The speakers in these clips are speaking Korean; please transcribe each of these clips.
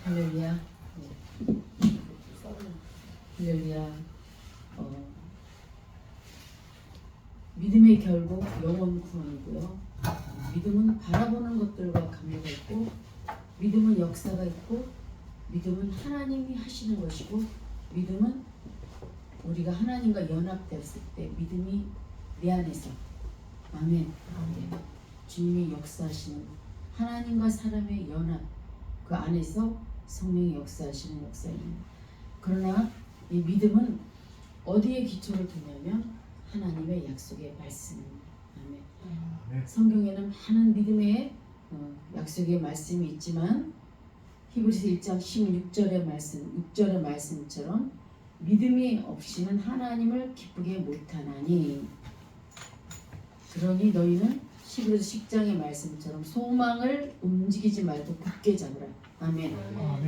할렐루야. 할렐루야. 믿음의 결국 영원 구원이고요. 믿음은 바라보는 것들과 관계가 있고, 믿음은 역사가 있고, 믿음은 하나님이 하시는 것이고, 믿음은 우리가 하나님과 연합되었을 때 믿음이 내 안에서 아멘. 주님이 역사하시는 하나님과 사람의 연합, 그 안에서 성령이 역사하시는 역사입니다. 그러나 이 믿음은 어디에 기초를 두냐면 하나님의 약속의 말씀입니다. 아멘. 성경에는 많은 믿음의 약속의 말씀이 있지만 히브리서 1장 16절의 말씀, 6절의 말씀처럼 믿음이 없이는 하나님을 기쁘게 못하나니, 그러니 너희는 히브리서 10장의 말씀처럼 소망을 움직이지 말고 굳게 잡으라. 아멘.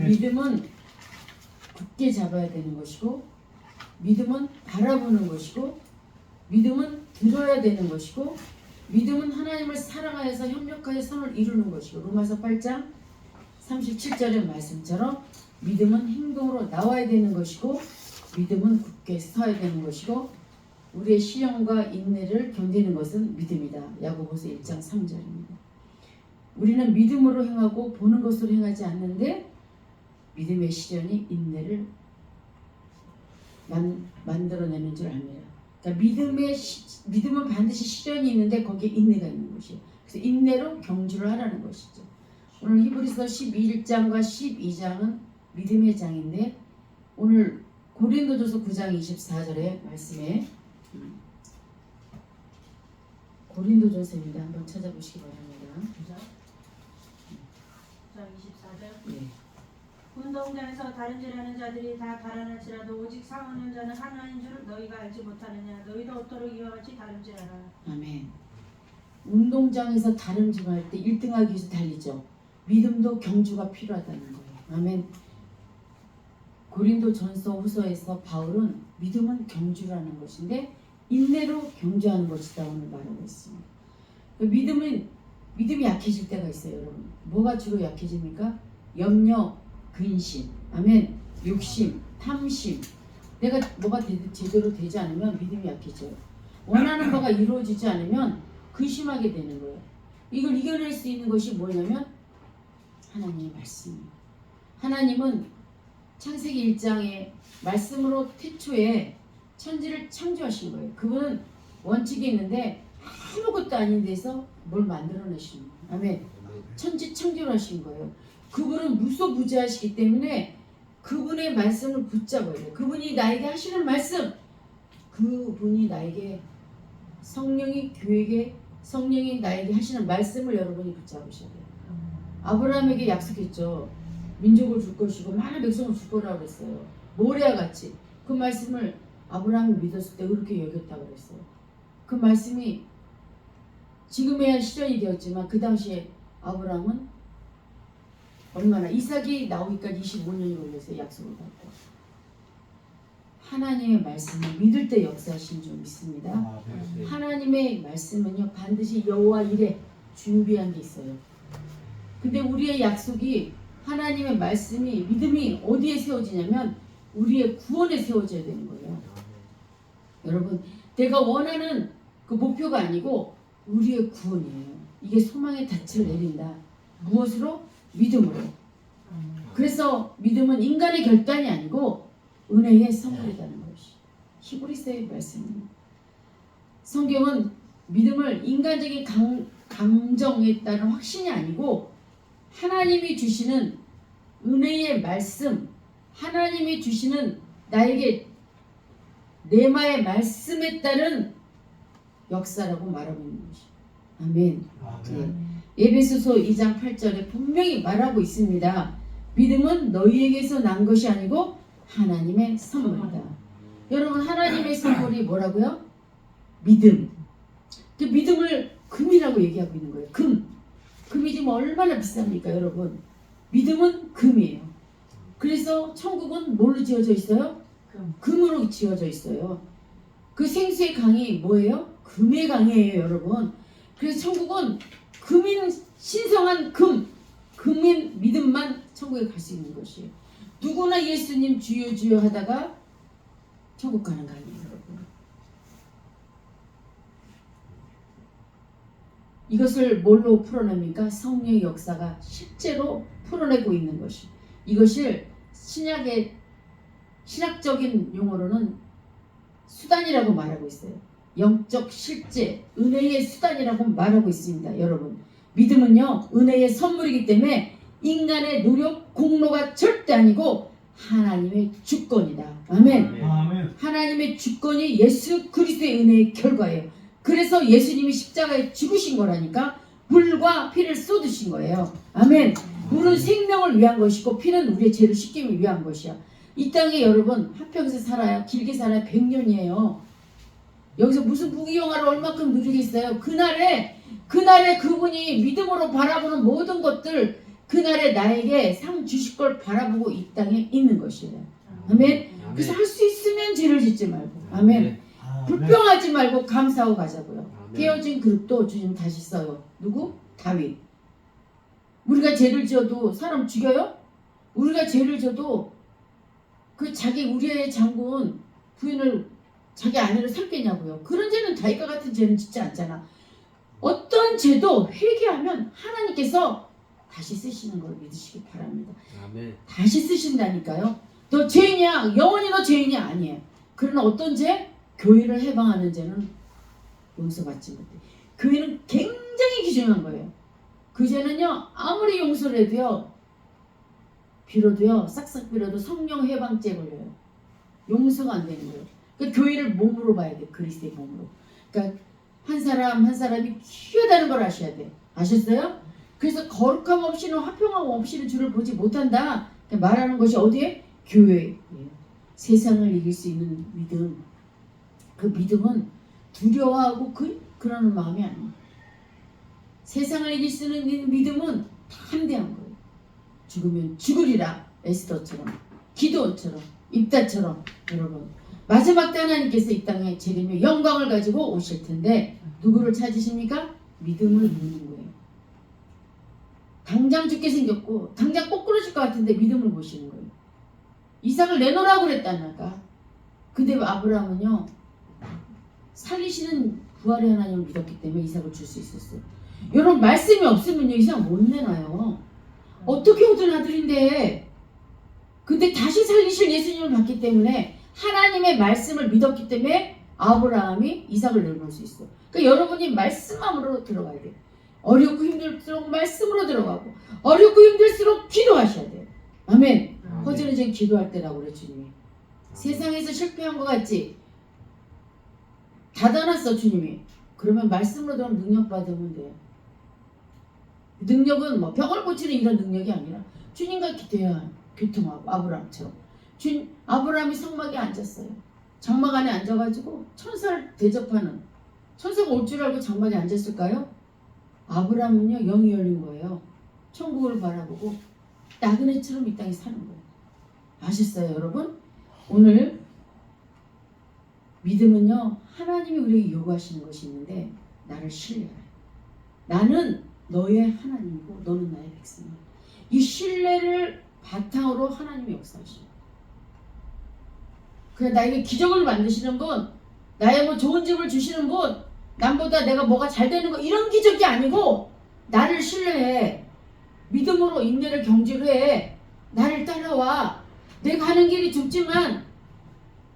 믿음은 굳게 잡아야 되는 것이고, 믿음은 바라보는 것이고, 믿음은 들어야 되는 것이고, 믿음은 하나님을 사랑하여서 협력하여 선을 이루는 것이고, 로마서 8장 37절의 말씀처럼 믿음은 행동으로 나와야 되는 것이고, 믿음은 굳게 서야 되는 것이고, 우리의 시련과 인내를 견디는 것은 믿음이다. 야고보서 1장 3절입니다. 우리는 믿음으로 행하고 보는 것으로 행하지 않는데 믿음의 시련이 인내를 만들어내는 줄 압니다. 그러니까 믿음은 반드시 시련이 있는데 거기에 인내가 있는 것이에요. 그래서 인내로 경주를 하라는 것이죠. 오늘 히브리서 11장과 12장은 믿음의 장인데, 오늘 고린도전서 9장 24절의 말씀에 고린도전서입니다. 한번 찾아보시기 바랍니다. 9장 24절. 네. 운동장에서 다른질하는 자들이 다 달아날지라도 오직 상하는 자는 하나인 줄 너희가 알지 못하느냐. 너희도 어떠록 이와 같이 다름질하라. 아멘. 운동장에서 다름질할 때 1등하기 위해서 달리죠. 믿음도 경주가 필요하다는 거예요. 아멘. 고린도전서 후서에서 바울은 믿음은 경주라는 것인데 인내로 경주하는 것이다 오늘 말하고 있습니다. 믿음이 약해질 때가 있어요, 여러분. 뭐가 주로 약해집니까? 염려, 근심, 아멘, 욕심, 탐심. 내가 뭐가 제대로 되지 않으면 믿음이 약해져요. 원하는 바가 이루어지지 않으면 근심하게 되는 거예요. 이걸 이겨낼 수 있는 것이 뭐냐면 하나님의 말씀입니다. 하나님은 창세기 1장의 말씀으로 태초에 천지를 창조하신 거예요. 그분은 원칙이 있는데 아무것도 아닌 데서 뭘 만들어내신 거예요. 아멘. 천지 창조를 하신 거예요. 그분은 무소부재하시기 때문에 그분의 말씀을 붙잡아야 돼요. 그분이 나에게 하시는 말씀, 그분이 나에게 성령이 나에게 하시는 말씀을 여러분이 붙잡으셔야 돼요. 아브라함에게 약속했죠. 민족을 줄 것이고 많은 백성을 줄 거라고 그랬어요. 모래와 같이. 그 말씀을 아브라함이 믿었을 때 그렇게 여겼다고 그랬어요. 그 말씀이 지금에야 실현이 되었지만 그 당시에 아브라함은 얼마나, 이삭이 나오기까지 25년이 걸렸어요. 약속을 받고. 하나님의 말씀을 믿을 때 역사하신 줄 믿습니다. 하나님의 말씀은요 반드시 여호와 일에 준비한 게 있어요. 근데 우리의 약속이, 하나님의 말씀이, 믿음이 어디에 세워지냐면 우리의 구원에 세워져야 되는 거예요. 여러분, 내가 원하는 그 목표가 아니고 우리의 구원이에요. 이게 소망의 닻을 내린다. 무엇으로? 믿음으로. 그래서 믿음은 인간의 결단이 아니고 은혜의 선물이라는 것이 히브리서의 말씀입니다. 성경은 믿음을 인간적인 감정에 따른 확신이 아니고 하나님이 주시는 은혜의 말씀, 하나님이 주시는 나에게 레마의 말씀에 따른 역사라고 말하고 있는 것이. 아멘. 에베소서 2장 8절에 분명히 말하고 있습니다. 믿음은 너희에게서 난 것이 아니고 하나님의 선물이다. 여러분, 하나님의 선물이 뭐라고요? 믿음. 그 믿음을 금이라고 얘기하고 있는 거예요. 금이 지금 얼마나 비쌉니까, 여러분? 믿음은 금이에요. 그래서 천국은 뭘로 지어져 있어요? 금으로 지어져 있어요. 그 생수의 강이 뭐예요? 금의 강이에요, 여러분. 그래서 천국은 금인 신성한 금, 그 믿음만 천국에 갈 수 있는 것이에요. 누구나 예수님 주여 주여 하다가 천국 가는 거 아니에요, 여러분. 이것을 뭘로 풀어냅니까? 성령의 역사가 실제로 풀어내고 있는 것이. 이것을 신학적인 용어로는 수단이라고 말하고 있어요. 영적 실제, 은혜의 수단이라고 말하고 있습니다. 여러분, 믿음은요, 은혜의 선물이기 때문에 인간의 노력, 공로가 절대 아니고 하나님의 주권이다. 아멘. 아멘. 하나님의 주권이 예수 그리스도의 은혜의 결과예요. 그래서 예수님이 십자가에 죽으신 거라니까. 물과 피를 쏟으신 거예요. 아멘. 물은 생명을 위한 것이고 피는 우리의 죄를 씻김을 위한 것이야. 이 땅에 여러분 한평생 살아야, 길게 살아야 100년이에요. 여기서 무슨 부귀영화를 얼마큼 누리겠어요. 그날에 그분이 믿음으로 바라보는 모든 것들, 그날에 나에게 상 주실 걸 바라보고 이 땅에 있는 것이에요. 아멘. 그래서 할 수 있으면 죄를 짓지 말고, 아멘. 불평하지 말고 감사하고 가자고요. 깨어진 그릇도 주님 다시 써요. 누구? 다윗. 우리가 죄를 지어도 사람 죽여요? 우리가 죄를 져도 우리의 장군 부인을 자기 아내를 삼겠냐고요. 그런 죄는 다윗과 같은 죄는 짓지 않잖아. 어떤 죄도 회개하면 하나님께서 다시 쓰시는 걸 믿으시기 바랍니다. 아멘. 다시 쓰신다니까요. 너 죄인이야. 영원히 너 죄인이 아니에요. 그러나 어떤 죄? 교회를 해방하는 죄는 용서받지 못해. 교회는 굉장히 귀중한 거예요. 그 죄는요, 아무리 용서를 해도요, 빌어도요, 싹싹 빌어도 성령 해방죄 걸려요. 용서가 안 되는 거예요. 그러니까 교회를 몸으로 봐야 돼. 그리스도의 몸으로. 그러니까 한 사람 한 사람이 귀하다는 걸 아셔야 돼. 아셨어요? 그래서 거룩함 없이는, 화평함 없이는 주를 보지 못한다. 말하는 것이 어디에? 교회예요. 세상을 이길 수 있는 믿음. 그 믿음은 두려워하고 그러는 마음이 아니에요. 세상을 이길 수 있는 믿음은 담대한 거예요. 죽으면 죽으리라. 에스더처럼, 기도원처럼, 입다처럼. 여러분, 마지막 때 하나님께서 이 땅에 재림의 영광을 가지고 오실 텐데 누구를 찾으십니까? 믿음을 묻는 거예요. 당장 죽게 생겼고 당장 꼬꾸러질 것 같은데 믿음을 보시는 거예요. 이삭을 내놓으라고 그랬다니까. 근데 아브라함은요, 살리시는 부활의 하나님을 믿었기 때문에 이삭을 줄 수 있었어요. 여러분, 말씀이 없으면요, 이삭 못 내놔요. 어떻게 얻은 아들인데. 근데 다시 살리실 예수님을 봤기 때문에, 하나님의 말씀을 믿었기 때문에 아브라함이 이삭을 내놓을 수 있어요. 그러니까 여러분이 말씀함으로 들어가야 돼요. 어렵고 힘들수록 말씀으로 들어가고, 어렵고 힘들수록 기도하셔야 돼요. 아멘. 허전히 지금 기도할 때라고 그래, 주님이. 세상에서 실패한 것 같지? 닫아놨어, 주님이. 그러면 말씀으로 들어가면 능력 받으면 돼요. 능력은 뭐 병을 고치는 이런 능력이 아니라 주님과 기도해야 교통하고, 아브라함처럼. 아브라함이 성막에 앉았어요. 장막 안에 앉아가지고 천사를 대접하는, 천사가 올 줄 알고 장막에 앉았을까요? 아브라함은요, 영이 열린 거예요. 천국을 바라보고 나그네처럼 이 땅에 사는 거예요. 아셨어요, 여러분? 오늘 믿음은요, 하나님이 우리에게 요구하시는 것이 있는데, 나를 신뢰하라. 나는 너의 하나님이고 너는 나의 백성이야. 이 신뢰를 바탕으로 하나님이 역사하십니다. 그래, 나에게 기적을 만드시는 분, 나의 뭐 좋은 집을 주시는 분, 남보다 내가 뭐가 잘 되는 거, 이런 기적이 아니고 나를 신뢰해. 믿음으로 인내를 경주를 해. 나를 따라와. 내가 가는 길이 좁지만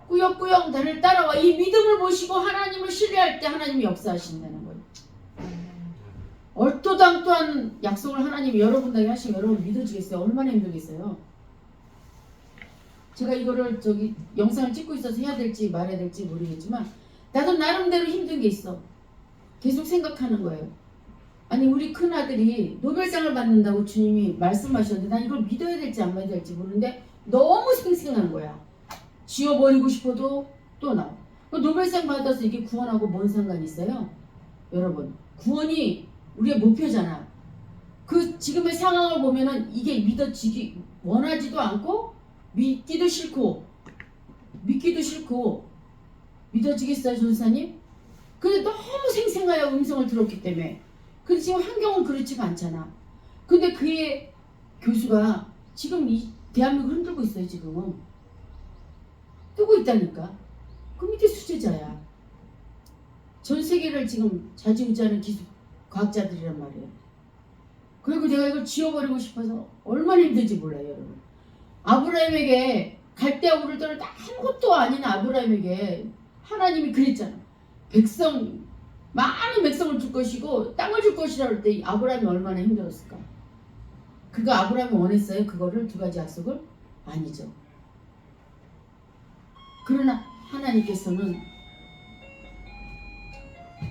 꾸역꾸역 나를 따라와. 이 믿음을 보시고 하나님을 신뢰할 때 하나님이 역사하신다는 거예요. 얼토당토한 약속을 하나님이 여러분에게 하시면 여러분 믿어지겠어요? 얼마나 힘들겠어요? 제가 이거를 영상을 찍고 있어서 해야 될지 말아야 될지 모르겠지만, 나도 나름대로 힘든 게 있어. 계속 생각하는 거예요. 아니, 우리 큰아들이 노벨상을 받는다고 주님이 말씀하셨는데 난 이걸 믿어야 될지 안 믿어야 될지 모르는데 너무 생생한 거야. 지워버리고 싶어도 또 나와. 노벨상 받아서 이게 구원하고 뭔 상관이 있어요? 여러분, 구원이 우리의 목표잖아. 그 지금의 상황을 보면은 이게 믿어지기 원하지도 않고 믿기도 싫고 믿어지겠어요, 전사님? 근데 너무 생생하여 음성을 들었기 때문에. 근데 지금 환경은 그렇지가 않잖아. 근데 그의 교수가 지금 이 대한민국을 흔들고 있어요. 지금은 뜨고 있다니까. 그 밑에 수제자야. 전 세계를 지금 좌지우지하는 기술 과학자들이란 말이에요. 그리고 내가 이걸 지워버리고 싶어서 얼마나 힘든지 몰라요, 여러분. 아브라함에게 갈대아 우를 떠날 때 아무것도 아닌 아브라함에게 하나님이 그랬잖아. 많은 백성을 줄 것이고 땅을 줄 것이라 할 때 아브라함이 얼마나 힘들었을까. 그거 아브라함이 원했어요? 그거를 두 가지 약속을? 아니죠. 그러나 하나님께서는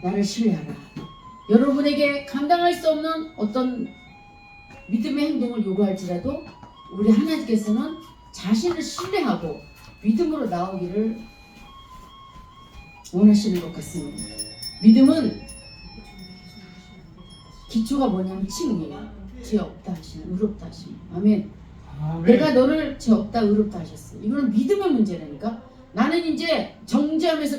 나를 신뢰하라. 여러분에게 감당할 수 없는 어떤 믿음의 행동을 요구할지라도 우리 하나님께서는 자신을 신뢰하고 믿음으로 나오기를 원하시는 것 같습니다. 믿음은 기초가 뭐냐면 칭이에요. 죄 없다 하시는, 의롭다 하시는. 아멘. 내가 너를 죄 없다 의롭다 하셨어. 이거는 믿음의 문제라니까. 나는 이제 정죄하면서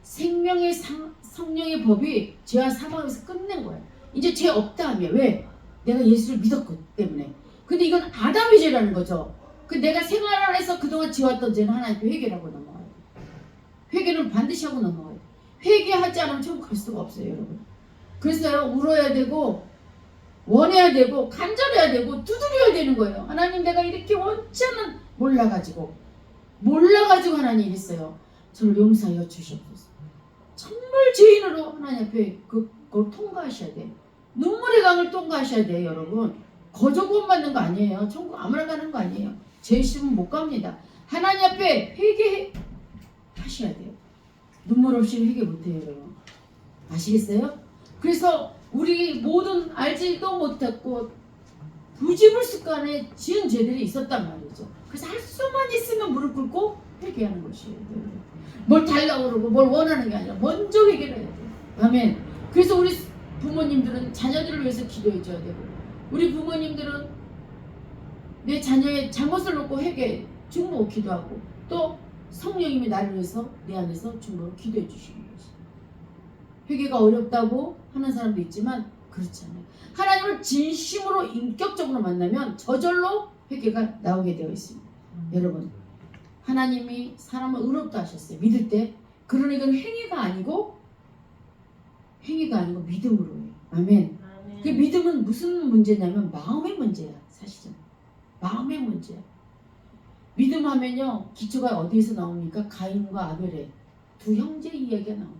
생명의 성령의 법이 죄와 사망에서 끝낸 거야. 이제 죄 없다 하면 왜? 내가 예수를 믿었기 때문에. 근데 이건 아담의 죄라는 거죠. 그 내가 생활 안에서 그동안 지었던 죄는 하나님께 회개하고 넘어가요. 회개는 반드시 하고 넘어가요. 회개하지 않으면 천국 갈 수가 없어요, 여러분. 그래서 울어야 되고 원해야 되고 간절해야 되고 두드려야 되는 거예요. 하나님, 내가 이렇게 원치 않은 몰라가지고 하나님 이랬어요. 저를 용서하여 주시옵소서. 정말 죄인으로 하나님 앞에 그걸 통과하셔야 돼요. 눈물의 강을 통과하셔야 돼요, 여러분. 거저 구원받는 거 아니에요. 천국 아무나 가는 거 아니에요. 죄 있으면 못 갑니다. 하나님 앞에 회개하셔야 돼요. 눈물 없이 회개 못해요, 여러분. 아시겠어요? 그래서 우리 모든 알지도 못했고 부지불식간에 지은 죄들이 있었단 말이죠. 그래서 할 수만 있으면 무릎 꿇고 회개하는 것이에요. 뭘 달라고 그러고 뭘 원하는 게 아니라 먼저 회개를 해야 돼요. 아멘. 그래서 우리 부모님들은 자녀들을 위해서 기도해 줘야 되고, 우리 부모님들은 내 자녀의 잘못을 놓고 회개 중보 기도하고, 또 성령님이 나를 위해서 내 안에서 중보로 기도해 주시는 것이에요. 회개가 어렵다고 하는 사람도 있지만 그렇지 않아요. 하나님을 진심으로 인격적으로 만나면 저절로 회개가 나오게 되어 있습니다. 여러분, 하나님이 사람을 의롭다 하셨어요. 믿을 때. 그러나 이건 행위가 아니고 믿음으로 해요. 아멘. 그 믿음은 무슨 문제냐면 마음의 문제야. 사실은 마음의 문제야. 믿음 하면요, 기초가 어디에서 나옵니까? 가인과 아벨의 두 형제 이야기가 나옵니다.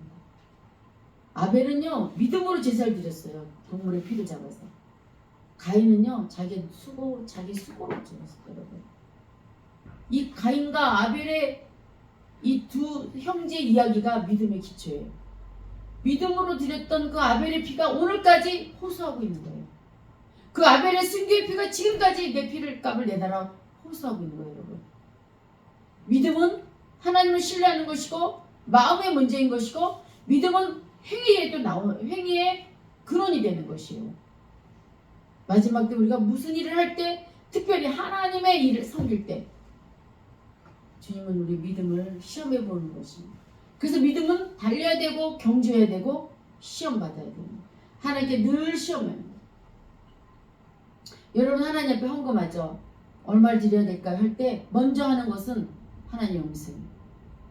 아벨은요, 믿음으로 제사를 드렸어요. 동물의 피를 잡아서. 가인은요, 자기 수고로 드렸어요. 여러분, 이 가인과 아벨의 이 두 형제 이야기가 믿음의 기초예요. 믿음으로 드렸던 그 아벨의 피가 오늘까지 호소하고 있는 거예요. 그 아벨의 순교의 피가 지금까지 내 피를 값을 내달아 호소하고 있는 거예요, 여러분. 믿음은 하나님을 신뢰하는 것이고 마음의 문제인 것이고, 믿음은 행위의 근원이 되는 것이에요. 마지막 때 우리가 무슨 일을 할 때, 특별히 하나님의 일을 섬길 때, 주님은 우리 믿음을 시험해 보는 것입니다. 그래서 믿음은 달려야 되고 경주해야 되고 시험 받아야 됩니다. 하나님께 늘 시험해야 합니다. 여러분, 하나님 앞에 헌금하죠. 얼마를 드려야 될까요? 할 때 먼저 하는 것은 하나님의 음성입니다.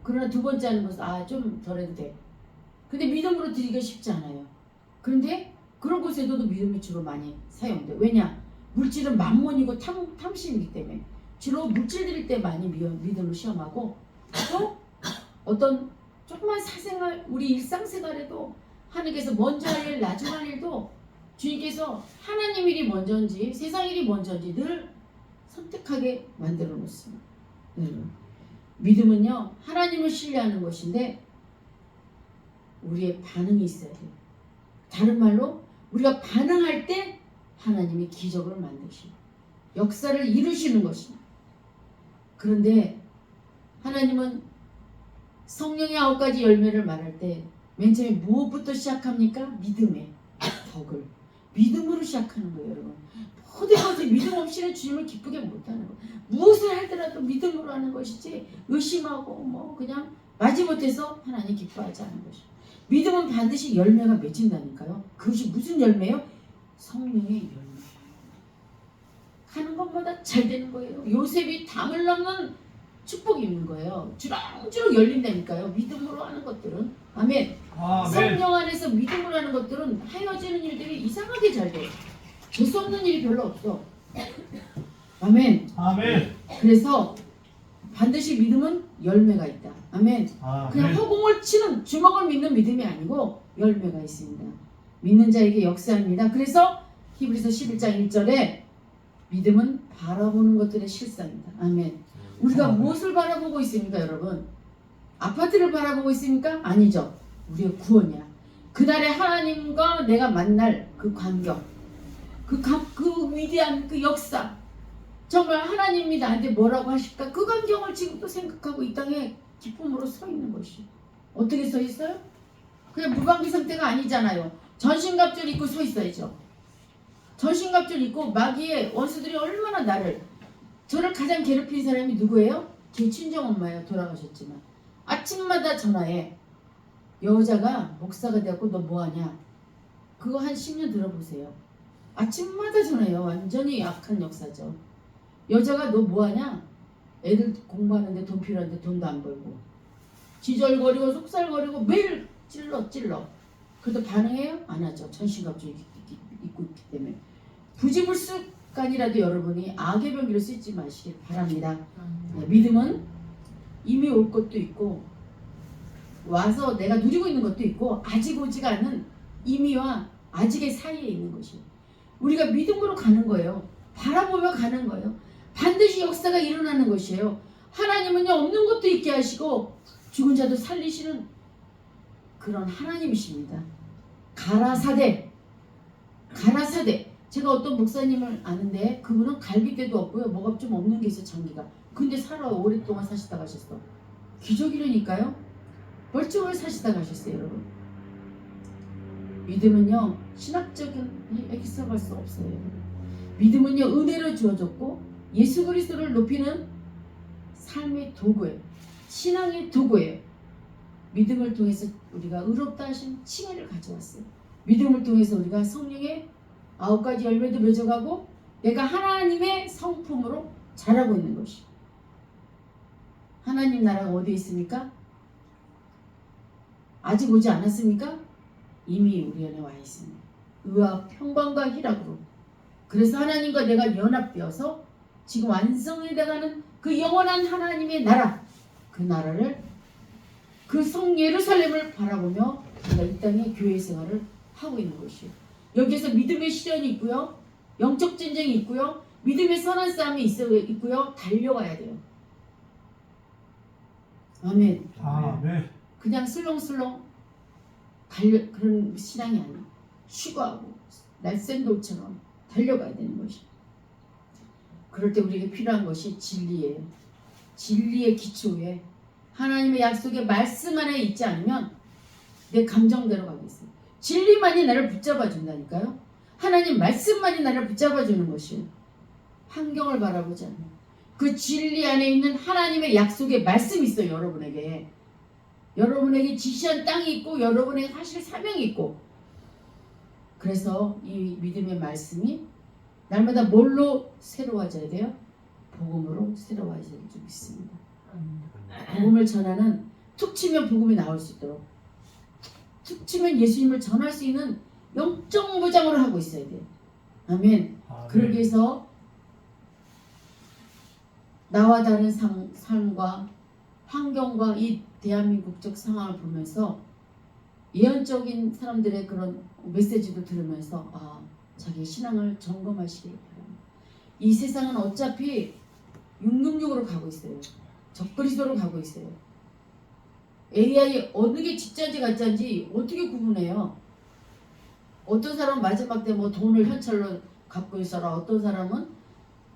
그러나 두 번째 하는 것은 좀 덜 해도 돼. 근데 믿음으로 드리기가 쉽지 않아요. 그런데 그런 곳에서도 믿음이 주로 많이 사용돼요. 왜냐? 물질은 만몬이고 탐심이기 때문에 주로 물질 드릴 때 많이 믿음을 시험하고, 또 어떤 조그만 사생활, 우리 일상생활에도 하나님께서 먼저 할 일, 나중할 일도 주님께서 하나님 일이 먼저인지 세상 일이 먼저인지 늘 선택하게 만들어 놓습니다. 믿음은요, 하나님을 신뢰하는 것인데 우리의 반응이 있어야 돼요. 다른 말로 우리가 반응할 때 하나님이 기적을 만드시고 역사를 이루시는 것입니다. 그런데 하나님은 성령의 9가지 열매를 말할 때 맨 처음에 무엇부터 시작합니까? 믿음의 덕을 믿음으로 시작하는 거예요, 여러분. 모든 것을 믿음 없이는 주님을 기쁘게 못하는 거예요. 무엇을 하더라도 믿음으로 하는 것이지 의심하고 그냥 마지못해서 하나님 기뻐하지 않는 것이죠. 믿음은 반드시 열매가 맺힌다니까요. 그것이 무슨 열매요? 성령의 열매. 하는 것마다 잘 되는 거예요. 요셉이 담을 넘는 축복이 있는 거예요. 주렁주렁 열린다니까요. 믿음으로 하는 것들은. 아멘. 아멘. 성령 안에서 믿음으로 하는 것들은 하여지는 일들이 이상하게 잘 돼요. 재수 없는 일이 별로 없어. 아멘. 아멘. 그래서 반드시 믿음은 열매가 있다. 아멘. 그냥 아멘. 허공을 치는 주먹을 믿는 믿음이 아니고 열매가 있습니다. 믿는 자에게 역사입니다. 그래서 히브리서 11장 1절에 믿음은 바라보는 것들의 실상이다. 아멘. 우리가 무엇을 바라보고 있습니까, 여러분? 아파트를 바라보고 있습니까? 아니죠. 우리의 구원이야. 그날에 하나님과 내가 만날 그 광경, 그 위대한 그 역사, 정말 하나님이 나한테 뭐라고 하실까? 그 광경을 지금도 생각하고 이 땅에 기쁨으로 서 있는 것이. 어떻게 서 있어요? 그냥 무방비 상태가 아니잖아요. 전신갑주를 입고 서 있어야죠. 전신갑주를 입고 마귀의 원수들이 얼마나 저를 가장 괴롭힌 사람이 누구예요? 제 친정엄마예요. 돌아가셨지만 아침마다 전화해. 여자가 목사가 되었고 너 뭐하냐? 그거 한 10년 들어보세요. 아침마다 전화해요. 완전히 악한 역사죠. 여자가 너 뭐하냐? 애들 공부하는데 돈 필요한데 돈도 안 벌고 지절거리고 속살거리고 매일 찔러. 그래도 반응해요? 안 하죠. 전신갑주 입고 있기 때문에. 부지불식간이라도 여러분이 악의 병기를 쓰지 마시길 바랍니다. 네, 믿음은 이미 올 것도 있고 와서 내가 누리고 있는 것도 있고 아직 오지가 않은 이미와 아직의 사이에 있는 것이에요. 우리가 믿음으로 가는 거예요. 바라보며 가는 거예요. 반드시 역사가 일어나는 것이에요. 하나님은요 없는 것도 있게 하시고 죽은 자도 살리시는 그런 하나님이십니다. 가라사대. 제가 어떤 목사님을 아는데 그분은 갈비뼈도 없고요. 뭐가 좀 없는 게 있어 장기가. 근데 오랫동안 사시다 가셨어. 기적이라니까요. 멀쩡하게 사시다 가셨어요, 여러분. 믿음은요 신학적인 해석할 수 없어요. 믿음은요 은혜로 주어졌고 예수 그리스도를 높이는 삶의 도구예요. 신앙의 도구예요. 믿음을 통해서 우리가 의롭다 하신 칭의를 가져왔어요. 믿음을 통해서 우리가 성령의 9가지 열매도 맺어가고 내가 하나님의 성품으로 자라고 있는 것이. 하나님 나라가 어디에 있습니까? 아직 오지 않았습니까? 이미 우리 안에 와 있습니다. 의와 평강과 희락으로. 그래서 하나님과 내가 연합되어서 지금 완성해 나가는 그 영원한 하나님의 나라, 그 나라를 그 성 예루살렘을 바라보며 우리가 이 땅에 교회 생활을 하고 있는 것이에요. 여기에서 믿음의 시련이 있고요. 영적 전쟁이 있고요. 믿음의 선한 싸움이 있고요. 달려가야 돼요. 아멘. 아멘. 그냥 슬렁슬렁 그런 신앙이 아니에요. 쉬고하고 날쌘 돌처럼 달려가야 되는 것이. 그럴 때 우리에게 필요한 것이 진리예요. 진리의 기초에 하나님의 약속의 말씀 안에 있지 않으면 내 감정대로 가겠어요. 진리만이 나를 붙잡아 준다니까요. 하나님 말씀만이 나를 붙잡아 주는 것이에요. 환경을 바라보지 않아요. 그 진리 안에 있는 하나님의 약속의 말씀이 있어요. 여러분에게 지시한 땅이 있고 여러분에게 하실 사명이 있고. 그래서 이 믿음의 말씀이 날마다 뭘로 새로워져야 돼요? 복음으로 새로워져야 줄 믿습니다. 복음을 전하는 툭 치면 복음이 나올 수 있도록 툭 치면 예수님을 전할 수 있는 영적 무장으로 하고 있어야 돼요. 아멘. 그러기 위해서 나와 다른 삶과 환경과 이 대한민국적 상황을 보면서 예언적인 사람들의 그런 메시지도 들으면서 자기 신앙을 점검하시기 바랍니다. 이 세상은 어차피 666으로 가고 있어요. 적그리스도로 가고 있어요. AI 어느 게 진짜인지 가짜인지 어떻게 구분해요? 어떤 사람은 마지막 때 뭐 돈을 현찰로 갖고 있어라. 어떤 사람은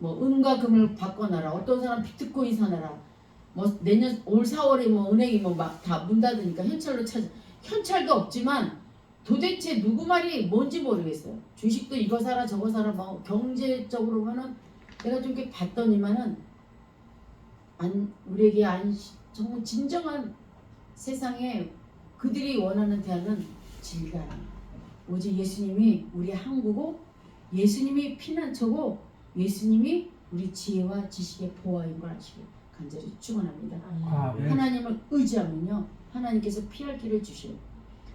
뭐 은과 금을 바꿔놔라. 어떤 사람은 비트코인 사놔라. 뭐 내년 올 4월에 뭐 은행이 뭐 막 다 문 닫으니까 현찰로 찾아. 현찰도 없지만 도대체 누구 말이 뭔지 모르겠어요. 주식도 이거 사라 저거 사라 뭐 경제적으로 보면은 내가 좀 이렇게 봤더니만은 우리에게 정말 진정한 세상에 그들이 원하는 대안은 진리가 아닙니다. 오직 예수님이 우리 한국고 예수님이 피난처고 예수님이 우리 지혜와 지식의 보화인 걸 아시길 간절히 축원합니다. 아멘. 하나님을 의지하면요, 하나님께서 피할 길을 주셔요.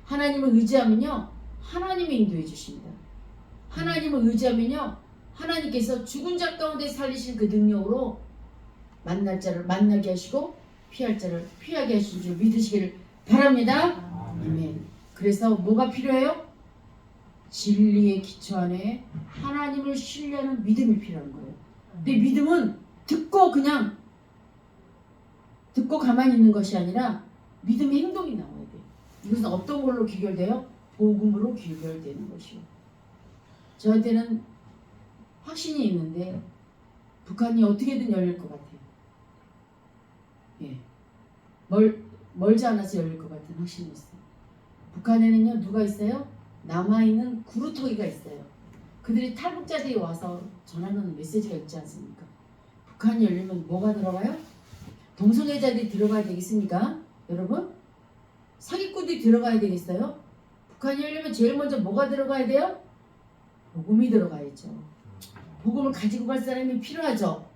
하나님을 의지하면요, 하나님이 인도해 주십니다. 하나님을 의지하면요, 하나님께서 죽은 자 가운데 살리신 그 능력으로 만날 자를 만나게 하시고 피할 자를 피하게 하신 줄 믿으시기를 바랍니다. 아멘. 그래서 뭐가 필요해요? 진리의 기초 안에 하나님을 신뢰하는 믿음이 필요한 거예요. 근데 믿음은 듣고 그냥 듣고 가만히 있는 것이 아니라 믿음의 행동이 나와야 돼요. 이것은 어떤 걸로 귀결돼요? 복음으로 귀결되는 것이요. 저한테는 확신이 있는데 북한이 어떻게든 열릴 것 같아요. 예, 멀지 않아서 열릴 것 같은 확신이 있어요. 북한에는요 누가 있어요? 남아있는 구루터기가 있어요. 그들이 탈북자들이 와서 전하는 메시지가 있지 않습니까? 북한이 열리면 뭐가 들어가요? 동성애자들이 들어가야 되겠습니까? 여러분? 사기꾼들이 들어가야 되겠어요? 북한이 열리면 제일 먼저 뭐가 들어가야 돼요? 복음이 들어가야죠. 복음을 가지고 갈 사람이 필요하죠.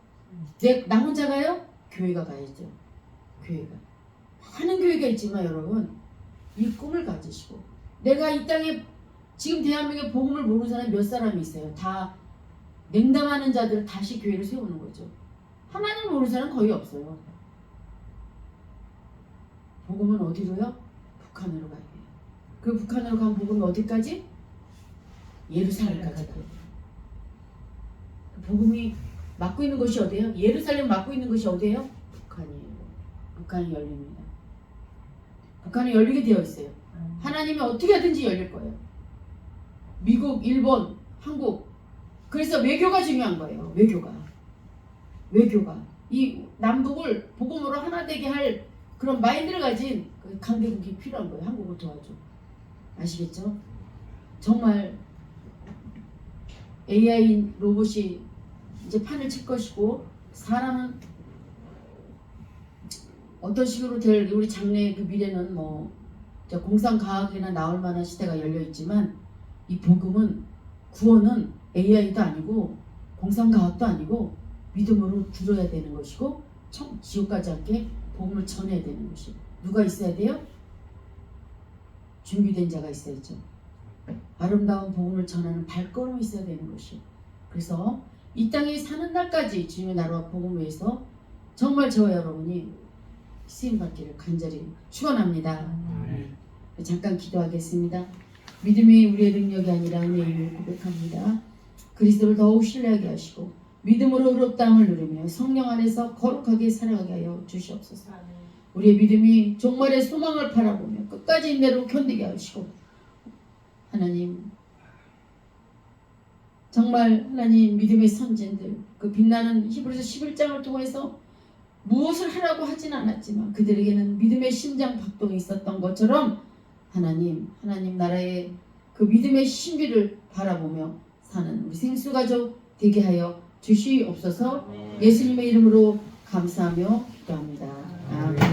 나 혼자 가요? 교회가 가야죠. 교회가. 많은 교회가 있지만 여러분 이 꿈을 가지시고 내가 이 땅에 지금 대한민국에 복음을 모르는 사람이 몇 사람이 있어요. 다 냉담하는 자들은 다시 교회를 세우는 거죠. 하나님을 모르는 사람은 거의 없어요. 복음은 어디로요? 북한으로 가야 돼요. 그 북한으로 간 복음이 어디까지? 예루살렘까지 가요. 그 복음이 맡고 있는 것이 어디예요? 예루살렘 맡고 있는 것이 어디예요? 북한이에요. 북한이 열립니다. 북한이 열리게 되어 있어요. 하나님이 어떻게 하든지 열릴 거예요. 미국, 일본, 한국. 그래서 외교가 중요한 거예요. 외교가 이 남북을 복음으로 하나 되게 할 그런 마인드를 가진 그 강대국이 필요한 거예요. 한국을 도와줘. 아시겠죠? 정말 AI 로봇이 이제 판을 칠 것이고 사람은 어떤 식으로 될 우리 장래의 그 미래는 뭐 공상과학이나 나올 만한 시대가 열려 있지만 이 복음은 구원은 AI도 아니고 공상과학도 아니고 믿음으로 들어야 되는 것이고 지옥 가지 않게 복음을 전해야 되는 것이 누가 있어야 돼요? 준비된 자가 있어야죠. 아름다운 복음을 전하는 발걸음이 있어야 되는 것이. 그래서 이 땅에 사는 날까지 주님의 나라와 복음을 위해서 정말 저와 여러분이 쓰임받기를 간절히 축원합니다. 잠깐 기도하겠습니다. 믿음이 우리의 능력이 아니라 은혜임을 고백합니다. 그리스도를 더욱 신뢰하게 하시고 믿음으로 의롭다함을 누리며 성령 안에서 거룩하게 살아가게 하여 주시옵소서. 우리의 믿음이 종말의 소망을 바라보며 끝까지 인내로 견디게 하시고 하나님 정말 하나님 믿음의 선진들 그 빛나는 히브리서 11장을 통해서 무엇을 하라고 하진 않았지만 그들에게는 믿음의 심장 박동이 있었던 것처럼 하나님 나라의 그 믿음의 신비를 바라보며 사는 우리 생수가족 되게 하여 주시옵소서. 예수님의 이름으로 감사하며 기도합니다. 아멘.